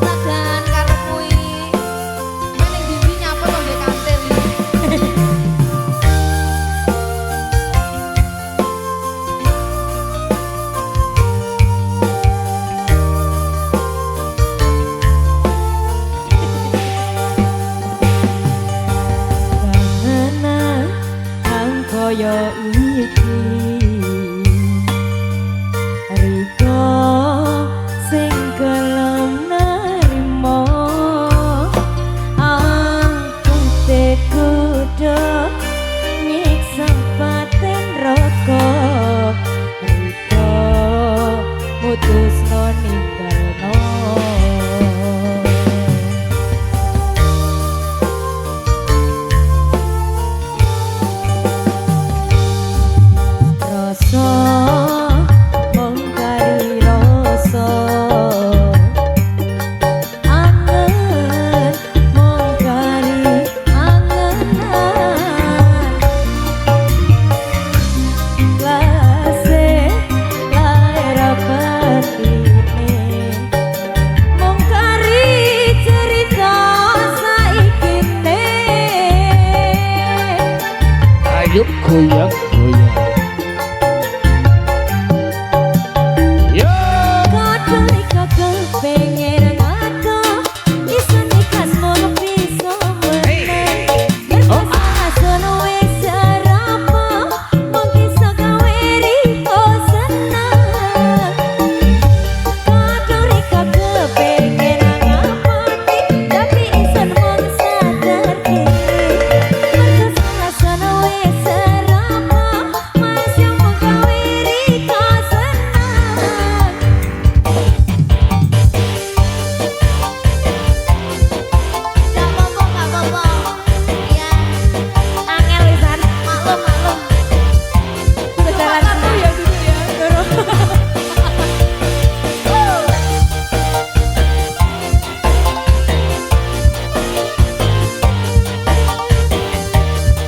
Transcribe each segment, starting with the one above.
Sagan karo kuwi. Ning ndi nyapa to mbek kantil iki. Kangenan angkaya iki Riko sing gelem narimo aku kudu nyiksa paten roko Riko mutusno ninggalno rasa mung kari rasa angen mung kari angenan lase lair petine mung kari cerita saikine Ayo goyang goyang. Yo. kadang kagak pengen ngaco iso nikah mono piso meneh berpasangan sono wis serapo mungkin iso gawe riko seneng kadang kagak pengen ngaponi tapi iso mung sadar diri berpasangan sono wis serapo masih mau gawe riko seneng Gak apa-apa, gak apa-apa. Iya. angel wisan maklum sejalan Satu ya dulu ya.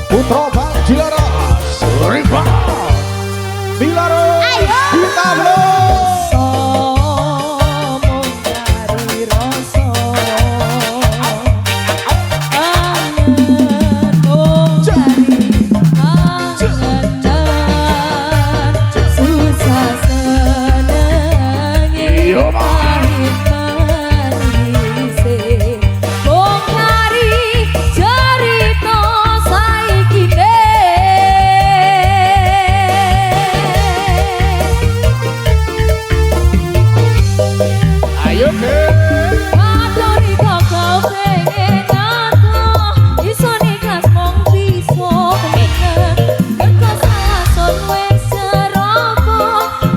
Putra Bang Jilaras Riva Bilaro kita mung kari rasa angen mung kari angenan susah senenge Iya, Mas. pahit manise mung kari cerita saikine Ayo ke Matori kau pengen ngaco iso nikah mung piso meneh Mergo salah son wis serapo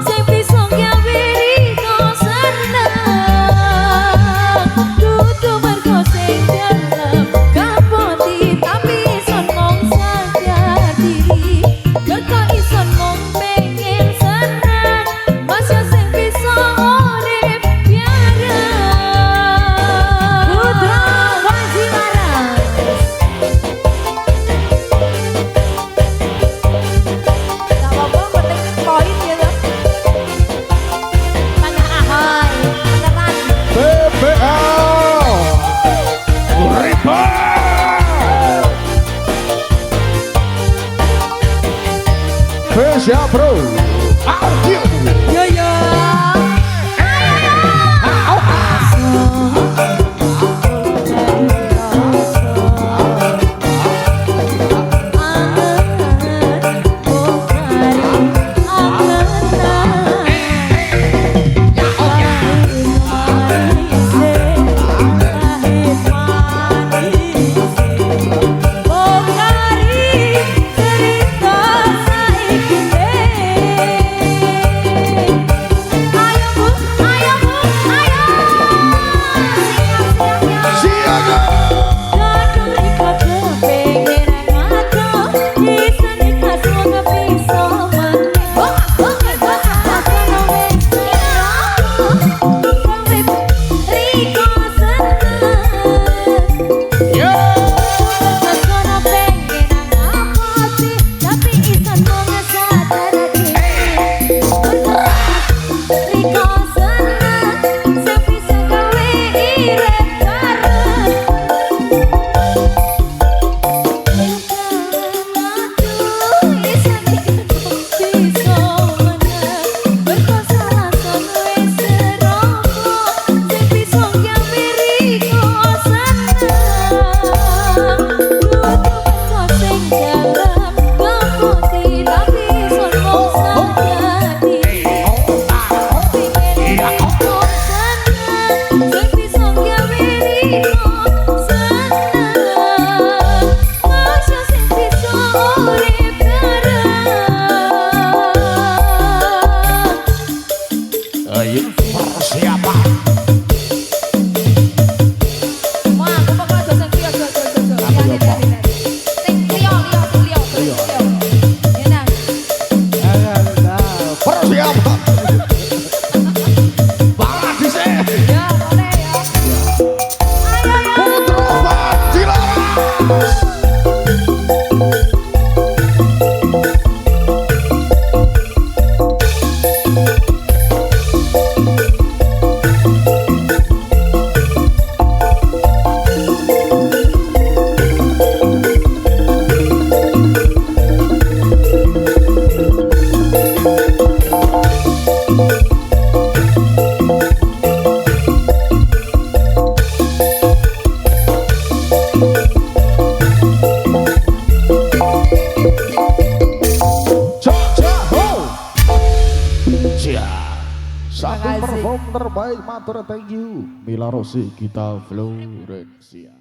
sing piso gawe riko seneng Dudu mergo sing dalem kapoti tapi iso mung sadar diri Mergo iso mung pengen seneng masa sing piso urip biareng Putra Wajimaras Gak apa-apa, penting poin gitu. Tengah ahoy Beneran. BBL Riva Vesya Bro Audio Yo yo Oh, kari cerita saikine Satu kasih. perform terbaik, matur thank you Mila Rossi, kita Florencia.